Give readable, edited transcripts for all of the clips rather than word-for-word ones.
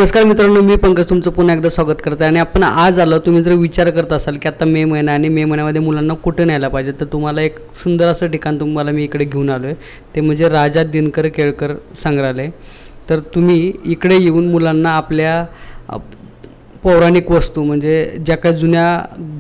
नमस्कार मित्रांनो, मी पंकज तुमचं पुन्हा एकदा स्वागत करते आणि आपण आज आलो. तुम्ही जर विचार करत असाल की आता मे महिना आणि मे महिन्यामध्ये मुलांना कुठे न्यायला पाहिजे, तर तुम्हाला एक सुंदर असं ठिकाण तुम्हाला मी इकडे घेऊन आलो आहे. ते म्हणजे राजा दिनकर केळकर संग्रहालय. तर तुम्ही इकडे येऊन मुलांना आपल्या पौराणिक वस्तू म्हणजे ज्या काही जुन्या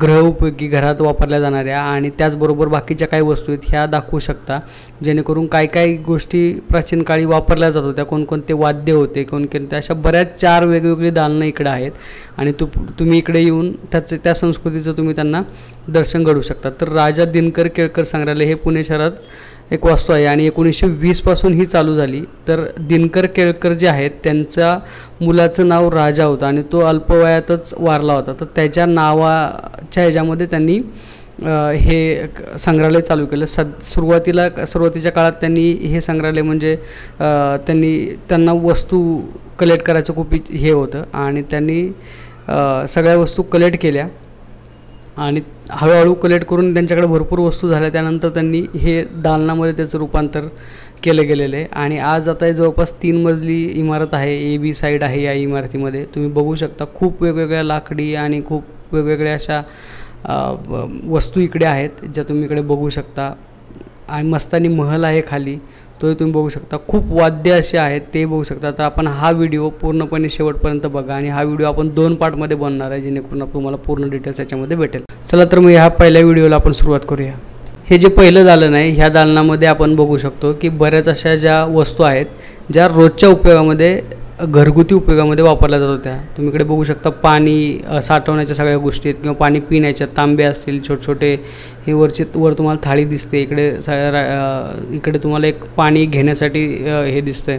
गृहोपयोगी घरात वापरल्या जाणाऱ्या आणि त्याचबरोबर बाकीच्या काही वस्तू आहेत ह्या दाखवू शकता, जेणेकरून काय काय गोष्टी प्राचीन काळी वापरल्या जात होत्या, कोणकोणते वाद्य होते, कोणकोणत्या अशा बऱ्याच 4 वेगवेगळी दालनं इकडे आहेत आणि तुम्ही इकडे येऊन त्या संस्कृतीचं तुम्ही त्यांना दर्शन घडवू शकता. तर राजा दिनकर केळकर संग्रहालय हे पुणे शहरात एक वास्तू आहे आणि 1920 पासून ही चालू झाली. तर दिनकर केळकर जे आहेत त्यांच्या मुलाचं नाव राजा होतं आणि तो अल्पवयातच वारला होता. तर त्याच्या नावाच्या ह्याच्यामध्ये त्यांनी हे संग्रहालय चालू केलं. सुरुवातीच्या काळात त्यांनी हे संग्रहालय म्हणजे त्यांना वस्तू कलेक्ट करायचं खूप हे होतं आणि त्यांनी सगळ्या वस्तू कलेक्ट केल्या आणि हळूहळू कलेक्ट करून त्यांच्याकडे भरपूर वस्तू झाल्या. त्यानंतर त्यांनी हे दालनामध्ये त्याचं रूपांतर केलं गेलेलं आहे आणि आज आता हे जवळपास 3 मजली इमारत आहे. AB साईड आहे या इमारतीमध्ये. तुम्ही बघू शकता खूप वेगवेगळ्या लाकडी आणि खूप वेगवेगळ्या अशा वस्तू इकडे आहेत ज्या तुम्ही इकडे बघू शकता आणि मस्तानी महल आहे खाली, तोही तुम्ही बघू शकता. खूप वाद्य असे आहेत ते बघू शकता. तर आपण हा व्हिडिओ पूर्णपणे शेवटपर्यंत बघा आणि हा व्हिडिओ आपण 2 पार्टमध्ये बनणार आहे, जेणेकरून तुम्हाला पूर्ण डिटेल्स याच्यामध्ये भेटेल. चला तर मग ह्या पहिल्या व्हिडिओला आपण सुरुवात करूया. हे जे पहिलं दालन आहे ह्या दालनामध्ये आपण बघू शकतो की बऱ्याच अशा ज्या वस्तू आहेत ज्या रोजच्या उपयोगामध्ये घरगुती उपयोगामध्ये वापरल्या जात होत्या. तुम्ही इकडे बघू शकता पाणी साठवण्याच्या सगळ्या गोष्टी आहेत किंवा पाणी पिण्याच्या तांबे असतील छोटे हे वर तुम्हाला थाळी दिसते. इकडे तुम्हाला एक पाणी घेण्यासाठी हे दिसतंय.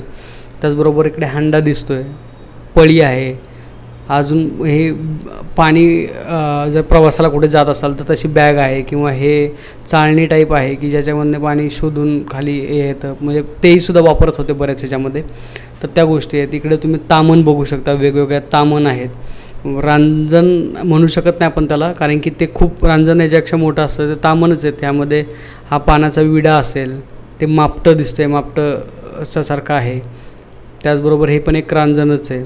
त्याचबरोबर इकडे हंडा दिसतोय, पळी आहे. अजून हे पाणी जर प्रवासाला कुठे जात असाल तर तशी बॅग आहे किंवा हे चाळणी टाईप आहे की ज्याच्यामधनं पाणी शोधून खाली येतं, म्हणजे तेही सुद्धा वापरत होते बऱ्याच ह्याच्यामध्ये. तर त्या गोष्टी आहेत. इकडे तुम्ही तामण बघू शकता, वेगवेगळ्या तामण आहेत. रांजण म्हणू शकत नाही आपण त्याला, कारण की ते खूप रांजण याच्यापेक्षा मोठं असतं, ते तामणच आहे. त्यामध्ये हा पानाचा विडा असेल, ते मापटं दिसतंय, मापटं सारखं आहे. त्याचबरोबर हे पण एक रांजणच आहे.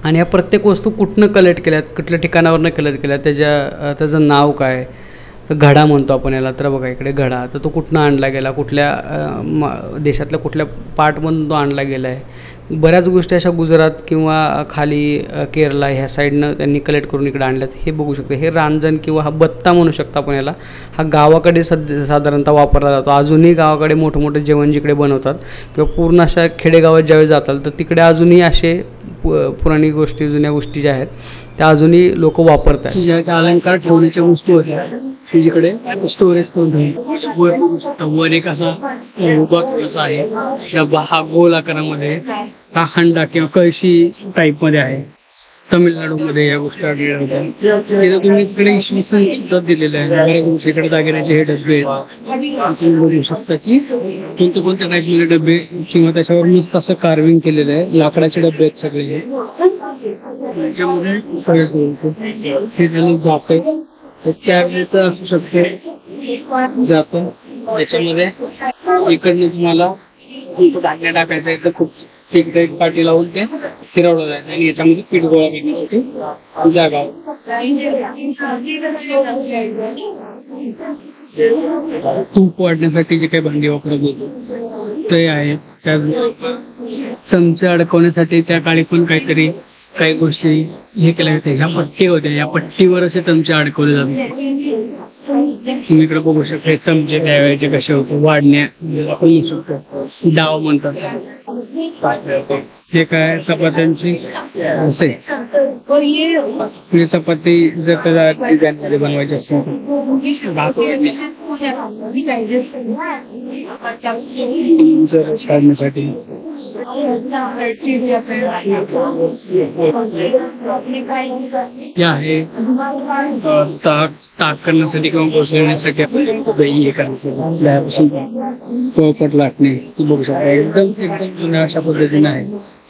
आणि ह्या प्रत्येक वस्तू कुठनं कलेक्ट केल्यात, कुठल्या ठिकाणावरनं कलेक्ट केल्यात, त्याचं नाव काय, तर घडा म्हणतो आपण याला. तर बघा इकडे घडा, तर तो कुठनं आणला गेला, कुठल्या देशातल्या कुठल्या पार्टमधून तो आणला गेला आहे. बऱ्याच गोष्टी अशा गुजरात किंवा खाली केरला ह्या साईडनं त्यांनी कलेक्ट करून इकडे आणल्यात. हे बघू शकतो. हे रांजण किंवा हा बत्ता म्हणू शकतो आपण याला. हा गावाकडे साधारणतः वापरला जातो. अजूनही गावाकडे मोठं जेवण जिकडे बनवतात किंवा पूर्ण अशा खेडेगावात ज्यावेळी जातात तर तिकडे अजूनही असे पुराणी गोष्टी, जुन्या गोष्टी ज्या आहेत त्या अजूनही लोक वापरतात. ज्या अलंकार ठेवण्याच्या वस्तू होत्या जिकडे स्टोरेज वर एक असा उभा थोडासा आहे, हा गोल आकारामध्ये, हा हंडा किंवा कळशी टाईप मध्ये आहे. तमिळनाडूमध्ये या गोष्टी आढळल्या होत्या. तिथे तुम्ही इकडे इसवी सन सुद्धा दिलेलं आहे. इकडे दागिन्याचे हे डबे तुम्ही बघू शकता की कोणत्या टाईपमध्ये डबे किंवा त्याच्यावर मस्त असं कार्विंग केलेलं आहे. लाकडाचे डबे आहेत सगळे. त्याच्यामध्ये हे झालं जाते त्यावेळेचं असू शकते जातं. त्याच्यामध्ये इकडनं तुम्हाला धान्य टाकायचं आहे तर खूप तिकडे एक पाठी लावून ते फिरवलं जायचं आणि याच्यामध्ये पीठ गोळा करण्यासाठी जागा. तूप वाढण्यासाठी जे काही भांडी वापरत होते ते आहे. त्याचबरोबर चमचे अडकवण्यासाठी त्या काळी पण काही गोष्टी हे केल्या होत्या. ह्या पट्टी होत्या, या पट्टीवर असे चमचे अडकवले जातात. तुम्ही इकडे बघू शकता हे चमचे त्यावेळेचे कसे होते, वाढण्या आपण म्हणू शकतो, डाव म्हणतात. हे काय चपात्यांची असे चपाती जर त्याला डिझाईन मध्ये बनवायची असेल काढण्यासाठी आहे. ताक करण्यासाठी किंवा बसवण्यासाठी आपण दही हे करायचं, पोपट लाटणे बघू शकता. एकदम जुन्या अशा पद्धतीने आहे.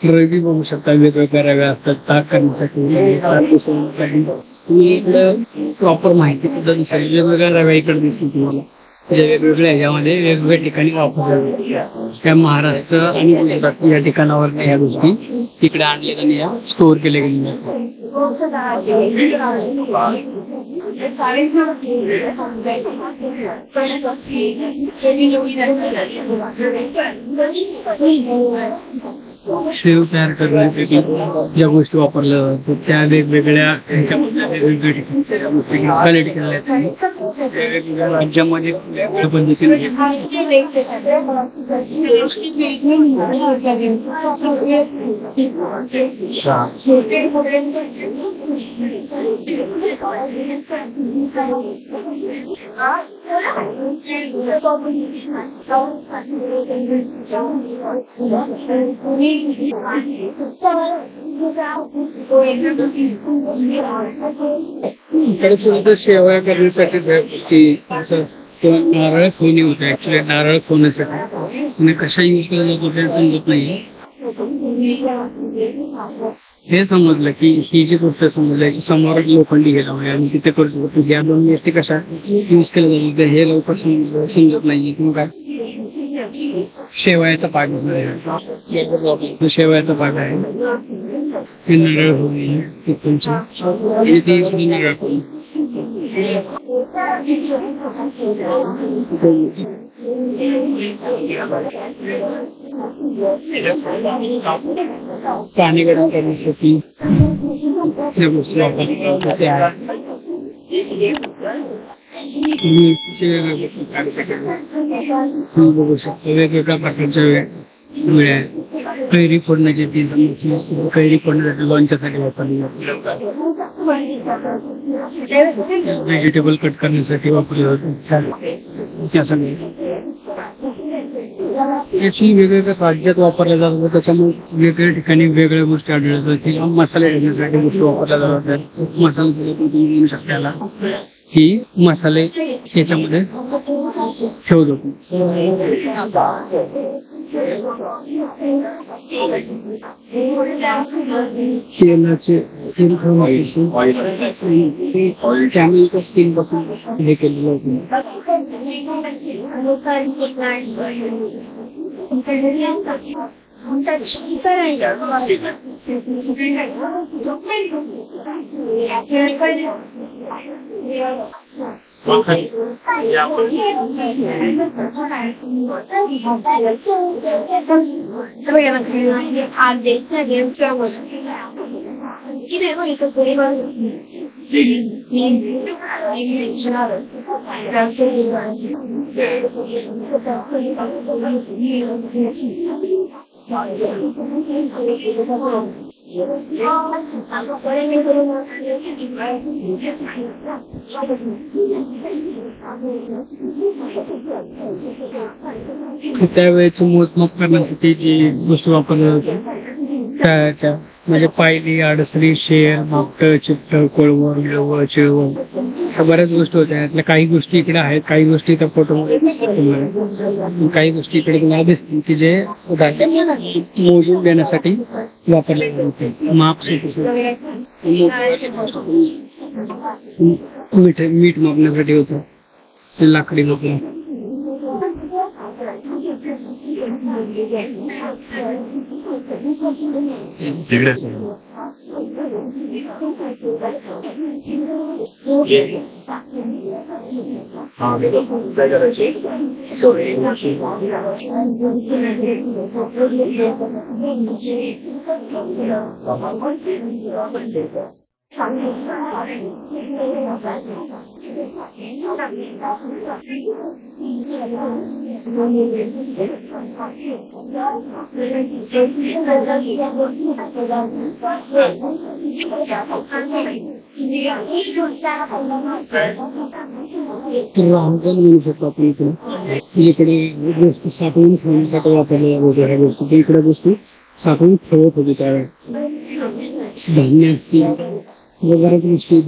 रवी बघू शकता, वेगवेगळ्या रव्या असतात ताक करण्यासाठी. तुम्ही इकडं प्रॉपर माहिती सुद्धा दिसेल, वेगवेगळ्या रव्या इकडे दिसतील तुम्हाला. जे वेगवेगळ्या ह्याच्यामध्ये वेगवेगळ्या ठिकाणी वापरले जातात. त्या महाराष्ट्र आणि गुजरात या ठिकाणावर ह्या गोष्टी तिकडे आणल्या आणि या स्टोअर केल्या गेलेल्या शेव तयार करण्यासाठी ज्या गोष्टी वापरल्या जातात त्या वेगवेगळ्या वेगवेगळ्या ठिकाणी कलेक्ट केलेल्या आहेत. वेगवेगळ्या राज्यामध्ये वेगवेगळ्या पद्धतीने शेवया करण्यासाठी किंवा नारळ खोनी होते. ऍक्च्युली नारळ खोण्यासाठी आणि कशा युज केला जातो ते समजत नाही. हे समजलं की ही जी गोष्ट समजली समोर लोखंडी गेला आणि तिथे करू शकतो या दोन गोष्टी कशा युज केल्या जातात हे लवकर समजत नाही. किंवा काय शेवयाचा पाक शेवयाचा पाक आहे नारळ होईल तुमची ती नारळ पाणी गरम करण्यासाठी या गोष्टी वापरल्या बघू शकतो. वेगवेगळ्या प्रकारच्या वेळ्या कैरी फोडण्याची ती कैरी फोडण्यासाठी लॉन्चसाठी वापरली जाते. व्हेजिटेबल कट करण्यासाठी वापरले जाते. त्या सगळ्या याची वेगवेगळ्या राज्यात वापरल्या जातात. त्याच्यामुळे वेगवेगळ्या ठिकाणी वेगवेगळ्या गोष्टी आढळतात. किंवा मसाले ठेवण्यासाठी गोष्टी वापरल्या जातात. मसाला म्हणू शकताला ही मसाले याच्यामध्ये ठेवतो. तेलाचे तेल ठेवण्यासाठी स्किन पासून हे केलेलं होतं. त्यावेळेच मोजमाप करण्यासाठी जी गोष्टी वापरल्या जातात म्हणजे पायली, आडसरी, शेर, मापट, चिपट, कोळवण, मिळवळ, चिळवण अशा बऱ्याच गोष्टी होत्या. यातल्या काही गोष्टी इकडे आहेत, काही गोष्टी त्या फोटोमध्ये दिसतात तुम्हाला. काही गोष्टी इकडे तुम्हाला दिसतील की जे मोजून देण्यासाठी वापरले जाते. माप मीठ मापण्यासाठी होतं. लाकडी मापलं रामजन म्हणू शकतो आपण इकडे. इकडे गोष्टी साठवून ठेवण्यासाठी वापरल्या वेगवेगळ्या गोष्टी इकडे गोष्टी साठवून ठेवत होती त्यावेळेस. धान्य असतील बऱ्याच गोष्टी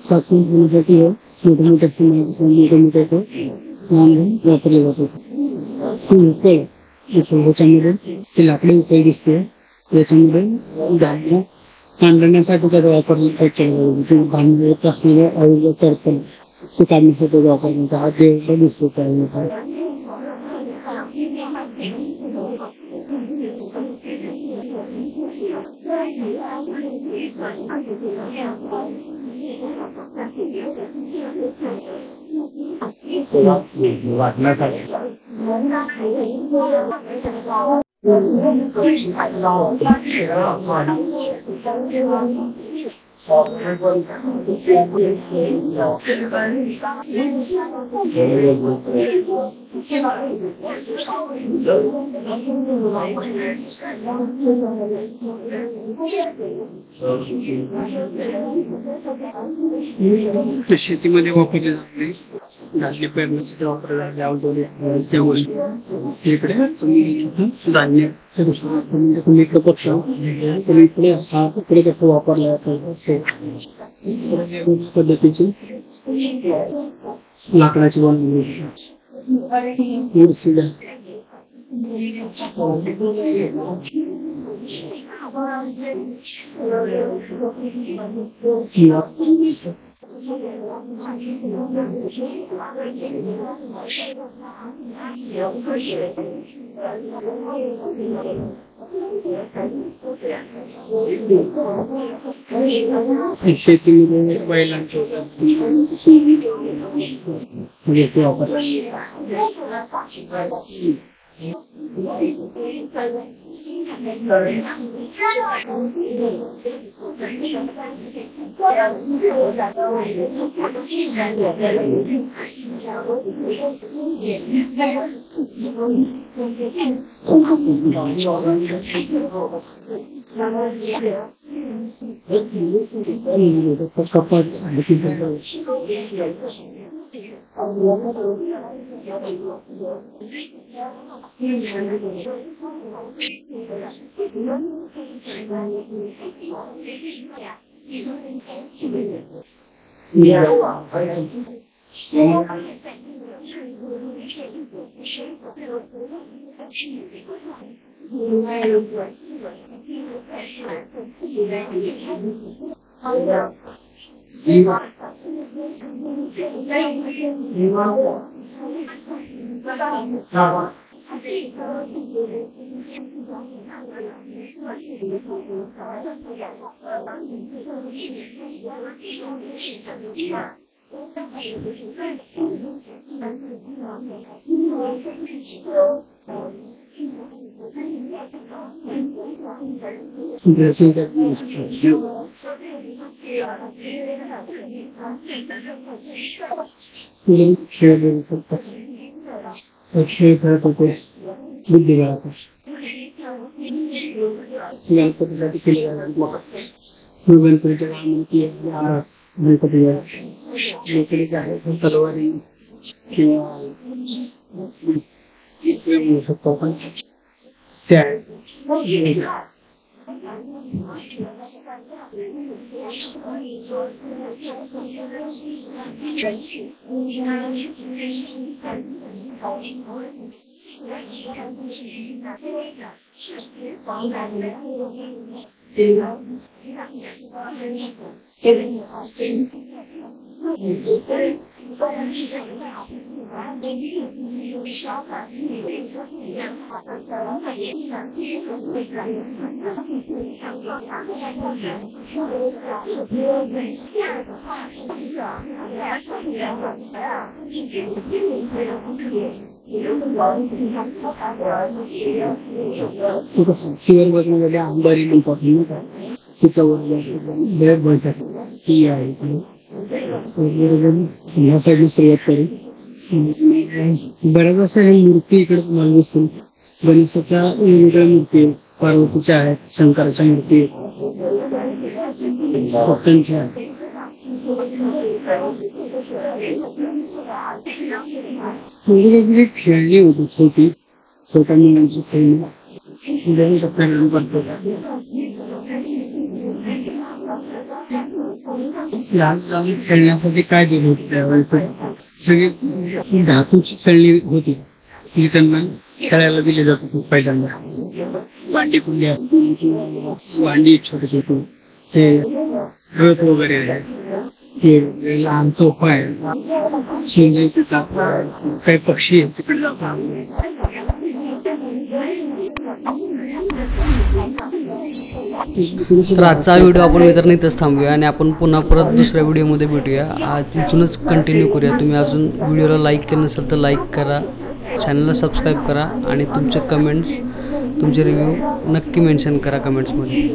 साठवून ठेवण्यासाठी मोठे मोठे वापरले जातात. उकळ ह्याच्यामध्ये ती लाकडी उकळ दिसते. याच्यामध्ये धान्य कांडण्यासाठी त्याचा वापर धान्य येत असणारे अवघड करतात ते काढण्यासाठी वापरण्यात हा देव दिसतो त्यामध्ये. शेतीमध्ये वापरले जाते धान्य पेरण्यासाठी वापरले जाते त्या गोष्टी इकडे तुम्ही धान्य म्हणजे तुम्ही इकडे बघता तर इकडे हा इकडे कसं वापरला जातो पद्धतीची लाकडाची बनवली शेतीमध्ये बैलांचे वापर गणपतीसाठी केले गणपतीच्या गणपती आहे तलवारी किंवा मिळू शकतो आपण त्या शिवर बसण्यासाठी आंबारी इम्पॉर्टंट त्याच्यावर ह्या साईडने सुरुवात करू. बऱ्याच अशा मूर्ती इकडे तुम्हाला दिसतील. गणेशाच्या वेगवेगळ्या मूर्ती आहेत, पार्वतीच्या आहेत, शंकराच्या मूर्ती भक्तांच्या आहेत. वेगवेगळी खेळणी होती छोटी छोट्या मुलांची खेळणी लहान खेळण्यासाठी काय दिलं होतं सगळी धातूची खेळणी होती जी त्यांना खेळायला दिली जात होती. पहिल्यांदा भांडी कुंड्या भांडी छोटे छोटे ते रथ वगैरे आहे हे लहान तोफा आहे, चिंजे तिथं काही पक्षी आहेत तिकडे जातात. तर आजचा व्हिडिओ आपण मित्रांनो इथंच थांबूया आणि आपण पुन्हा परत दुसऱ्या व्हिडिओमध्ये भेटूया. आज इथूनच कंटिन्यू करूया. तुम्ही अजून व्हिडिओला लाईक केलं नसेल तर लाईक करा, चॅनलला सबस्क्राईब करा आणि तुमचे कमेंट्स, तुमचे रिव्ह्यू नक्की मेन्शन करा कमेंट्समध्ये.